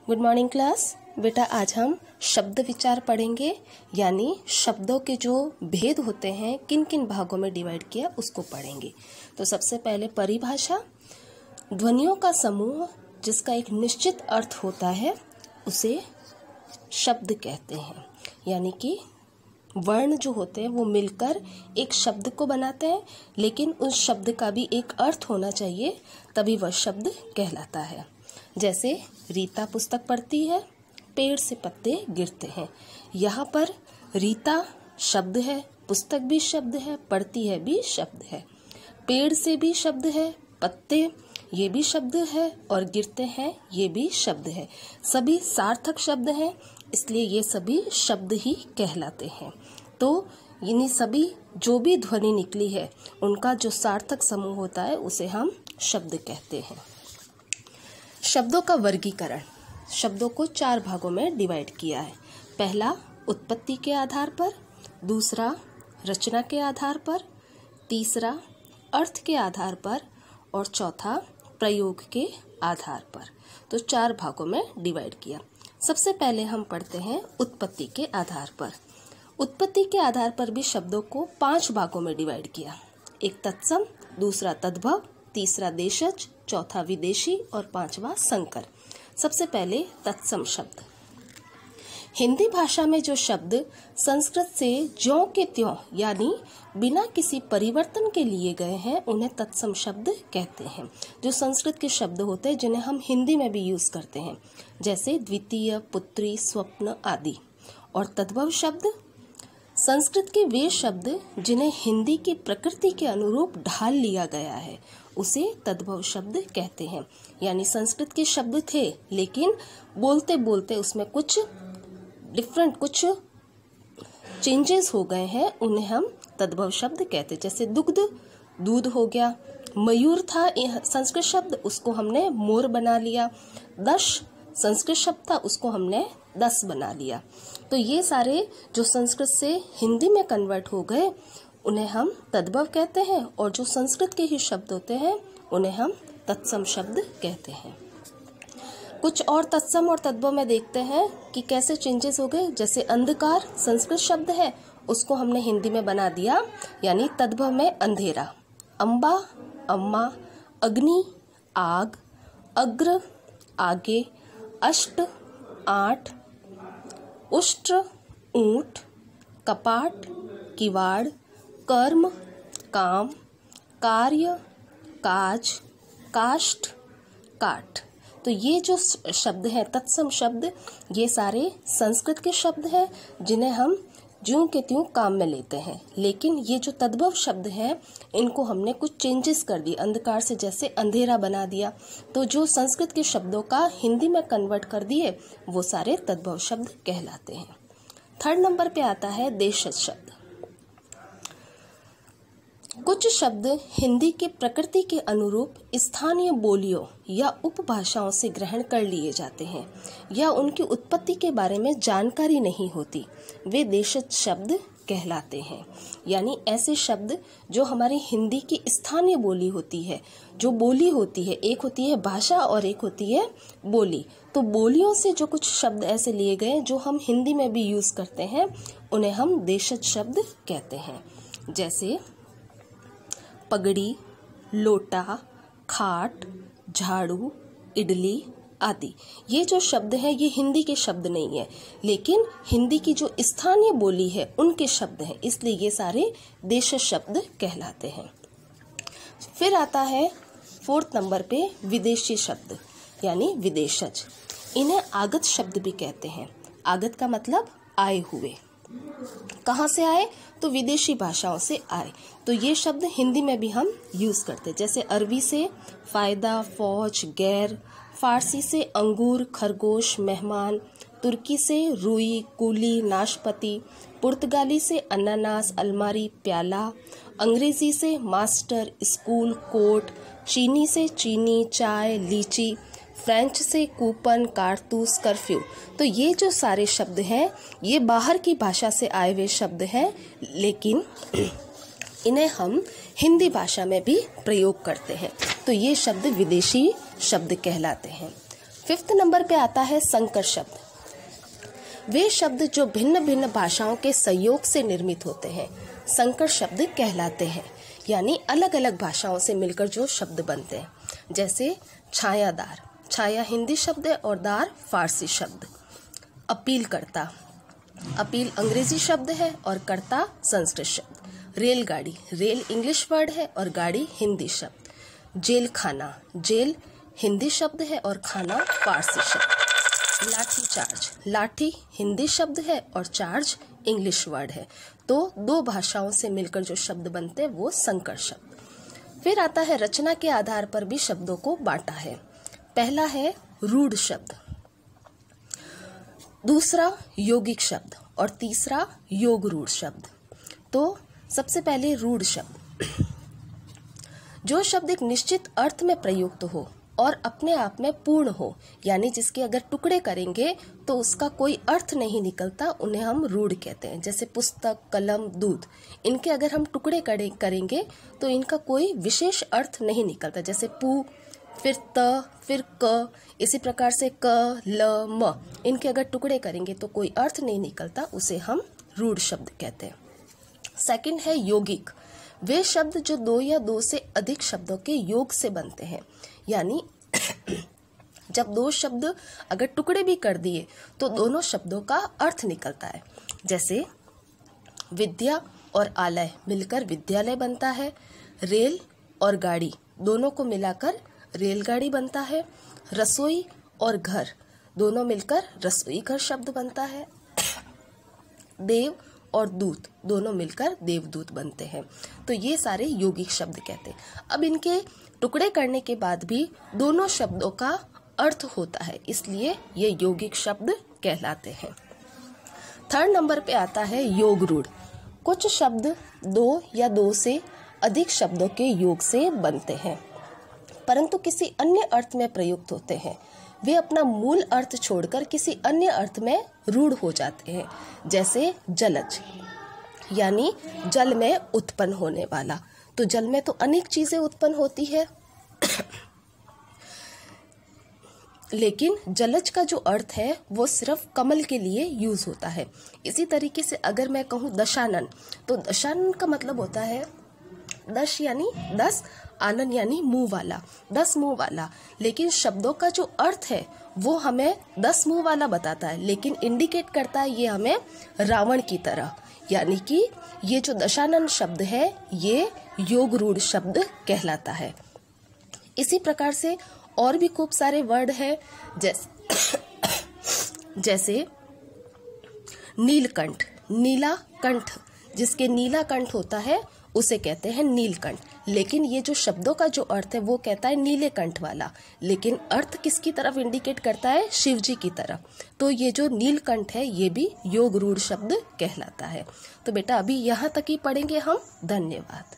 Good morning class. बेटा आज हम शब्द विचार पढ़ेंगे, यानी शब्दों के जो भेद होते हैं किन किन भागों में डिवाइड किया उसको पढ़ेंगे। तो सबसे पहले परिभाषा। ध्वनियों का समूह जिसका एक निश्चित अर्थ होता है उसे शब्द कहते हैं, यानी कि वर्ण जो होते हैं वो मिलकर एक शब्द को बनाते हैं, लेकिन उस शब्द का भी एक अर्थ होना चाहिए तभी वह शब्द कहलाता है। जैसे रीता पुस्तक पढ़ती है, पेड़ से पत्ते गिरते हैं। यहाँ पर रीता शब्द है, पुस्तक भी शब्द है, पढ़ती है भी शब्द है, पेड़ से भी शब्द है, पत्ते ये भी शब्द है और गिरते हैं ये भी शब्द है। सभी सार्थक शब्द हैं, इसलिए ये सभी शब्द ही कहलाते हैं। तो इन्हीं सभी जो भी ध्वनि निकली है उनका जो सार्थक समूह होता है उसे हम शब्द कहते हैं। शब्दों का वर्गीकरण। शब्दों को 4 भागों में डिवाइड किया है। पहला उत्पत्ति के आधार पर, दूसरा रचना के आधार पर, तीसरा अर्थ के आधार पर और चौथा प्रयोग के आधार पर। तो 4 भागों में डिवाइड किया। सबसे पहले हम पढ़ते हैं उत्पत्ति के आधार पर। उत्पत्ति के आधार पर भी शब्दों को 5 भागों में डिवाइड किया। एक तत्सम, दूसरा तद्भव, तीसरा देशज, चौथा विदेशी और पांचवा संकर। सबसे पहले तत्सम शब्द। हिंदी भाषा में जो शब्द संस्कृत से ज्यों के त्यों यानी बिना किसी परिवर्तन के लिए गए हैं उन्हें तत्सम शब्द कहते हैं। जो संस्कृत के शब्द होते हैं जिन्हें हम हिंदी में भी यूज करते हैं, जैसे द्वितीय, पुत्री, स्वप्न आदि। और तद्भव शब्द संस्कृत के वे शब्द जिन्हें हिंदी की प्रकृति के अनुरूप ढाल लिया गया है उसे तद्भव शब्द कहते हैं। यानी संस्कृत के शब्द थे लेकिन बोलते बोलते उसमें कुछ डिफरेंट कुछ चेंजेस हो गए हैं, उन्हें हम तद्भव शब्द कहते हैं। जैसे दुग्ध दूध हो गया, मयूर था संस्कृत शब्द उसको हमने मोर बना लिया, दश संस्कृत शब्द था उसको हमने 10 बना लिया। तो ये सारे जो संस्कृत से हिंदी में कन्वर्ट हो गए उन्हें हम तद्भव कहते हैं, और जो संस्कृत के ही शब्द होते हैं उन्हें हम तत्सम शब्द कहते हैं। कुछ और तत्सम और तद्भव में देखते हैं कि कैसे चेंजेस हो गए। जैसे अंधकार संस्कृत शब्द है उसको हमने हिंदी में बना दिया, यानी तद्भव में अंधेरा। अम्बा अम्मा, अग्नि आग, अग्र आगे, अष्ट 8, उष्ट्र ऊंट, कपाट किवाड़, कर्म काम, कार्य काज, काष्ठ काठ। तो ये जो शब्द हैं तत्सम शब्द ये सारे संस्कृत के शब्द हैं जिन्हें हम ज्यों के त्यों काम में लेते हैं। लेकिन ये जो तद्भव शब्द हैं इनको हमने कुछ चेंजेस कर दिए, अंधकार से जैसे अंधेरा बना दिया। तो जो संस्कृत के शब्दों का हिंदी में कन्वर्ट कर दिए वो सारे तद्भव शब्द कहलाते हैं। 3rd नंबर पे आता है देशज शब्द। कुछ शब्द हिंदी के प्रकृति के अनुरूप स्थानीय बोलियों या उपभाषाओं से ग्रहण कर लिए जाते हैं या उनकी उत्पत्ति के बारे में जानकारी नहीं होती, वे देशज शब्द कहलाते हैं। यानी ऐसे शब्द जो हमारी हिंदी की स्थानीय बोली होती है, जो बोली होती है, एक होती है भाषा और एक होती है बोली। तो बोलियों से जो कुछ शब्द ऐसे लिए गए जो हम हिंदी में भी यूज करते हैं उन्हें हम देशज शब्द कहते हैं। जैसे पगड़ी, लोटा, खाट, झाड़ू, इडली आदि। ये जो शब्द हैं ये हिंदी के शब्द नहीं है, लेकिन हिंदी की जो स्थानीय बोली है उनके शब्द हैं, इसलिए ये सारे देशज शब्द कहलाते हैं। फिर आता है 4th नंबर पे विदेशी शब्द यानी विदेशज। इन्हें आगत शब्द भी कहते हैं। आगत का मतलब आए हुए। कहाँ से आए? तो विदेशी भाषाओं से आए। तो ये शब्द हिंदी में भी हम यूज करते हैं। जैसे अरबी से फायदा, फौज, गैर, फारसी से अंगूर, खरगोश, मेहमान, तुर्की से रुई, कूली, नाशपाती, पुर्तगाली से अनानास, अलमारी, प्याला, अंग्रेजी से मास्टर, स्कूल, कोट, चीनी से चीनी, चाय, लीची, फ्रेंच से कूपन, कारतूस, कर्फ्यू। तो ये जो सारे शब्द हैं ये बाहर की भाषा से आए हुए शब्द हैं, लेकिन इन्हें हम हिंदी भाषा में भी प्रयोग करते हैं। तो ये शब्द विदेशी शब्द कहलाते हैं। 5th नंबर पे आता है संकर शब्द। वे शब्द जो भिन्न भिन्न भाषाओं के संयोग से निर्मित होते हैं संकर शब्द कहलाते हैं, यानी अलग अलग भाषाओं से मिलकर जो शब्द बनते हैं। जैसे छायादार, छाया हिंदी शब्द है और दार फारसी शब्द। अपील करता, अपील अंग्रेजी शब्द है और करता संस्कृत शब्द। रेलगाड़ी, रेल इंग्लिश वर्ड है और गाड़ी हिंदी शब्द। जेल खाना, जेल हिंदी शब्द है और खाना फारसी शब्द। लाठी चार्ज, लाठी हिंदी शब्द है और चार्ज इंग्लिश वर्ड है। तो दो भाषाओं से मिलकर जो शब्द बनते हैं वो संकर शब्द। फिर आता है रचना के आधार पर भी शब्दों को बांटा है। पहला है रूढ़ शब्द, दूसरा यौगिक शब्द और तीसरा योग रूढ़ शब्द। तो सबसे पहले रूढ़ शब्द, जो शब्द एक निश्चित अर्थ में प्रयुक्त हो और अपने आप में पूर्ण हो, यानी जिसके अगर टुकड़े करेंगे तो उसका कोई अर्थ नहीं निकलता, उन्हें हम रूढ़ कहते हैं। जैसे पुस्तक, कलम, दूध, इनके अगर हम टुकड़े करेंगे तो इनका कोई विशेष अर्थ नहीं निकलता। जैसे पू, फिर त, फिर क, इसी प्रकार से क, ल, म, इनके अगर टुकड़े करेंगे तो कोई अर्थ नहीं निकलता, उसे हम रूढ़ शब्द कहते हैं। सेकंड है यौगिक, वे शब्द जो दो या दो से अधिक शब्दों के योग से बनते हैं, यानी जब दो शब्द अगर टुकड़े भी कर दिए तो दोनों शब्दों का अर्थ निकलता है। जैसे विद्या और आलय मिलकर विद्यालय बनता है। रेल और गाड़ी दोनों को मिलाकर रेलगाड़ी बनता है। रसोई और घर दोनों मिलकर रसोई घर शब्द बनता है। देव और दूत दोनों मिलकर देवदूत बनते हैं। तो ये सारे यौगिक शब्द कहते हैं। अब इनके टुकड़े करने के बाद भी दोनों शब्दों का अर्थ होता है, इसलिए ये यौगिक शब्द कहलाते हैं। थर्ड नंबर पे आता है योग रूढ़। कुछ शब्द दो या दो से अधिक शब्दों के योग से बनते हैं परंतु किसी अन्य अर्थ में प्रयुक्त होते हैं। वे अपना मूल अर्थ छोड़कर किसी अन्य अर्थ में रूढ़ हो जाते हैं। जैसे जलज, यानी जल में उत्पन्न होने वाला। तो जल में तो अनेक चीजें उत्पन्न होती है लेकिन जलज का जो अर्थ है वो सिर्फ कमल के लिए यूज होता है। इसी तरीके से अगर मैं कहूँ दशानन, तो दशानन का मतलब होता है दश यानी 10, आनन यानी मुंह वाला, 10 मुंह वाला। लेकिन शब्दों का जो अर्थ है वो हमें 10 मुंह वाला बताता है, लेकिन इंडिकेट करता है ये हमें रावण की तरह। यानी कि ये जो दशानन शब्द है ये योग रूढ़ शब्द कहलाता है। इसी प्रकार से और भी खूब सारे वर्ड है, जैसे नीलकंठ, नीला कंठ, जिसके नीला कंठ होता है उसे कहते हैं नीलकंठ। लेकिन ये जो शब्दों का जो अर्थ है वो कहता है नीले कंठ वाला, लेकिन अर्थ किसकी तरफ इंडिकेट करता है? शिव जी की तरफ। तो ये जो नीलकंठ है ये भी योग रूढ़ शब्द कहलाता है। तो बेटा अभी यहाँ तक ही पढ़ेंगे हम। धन्यवाद।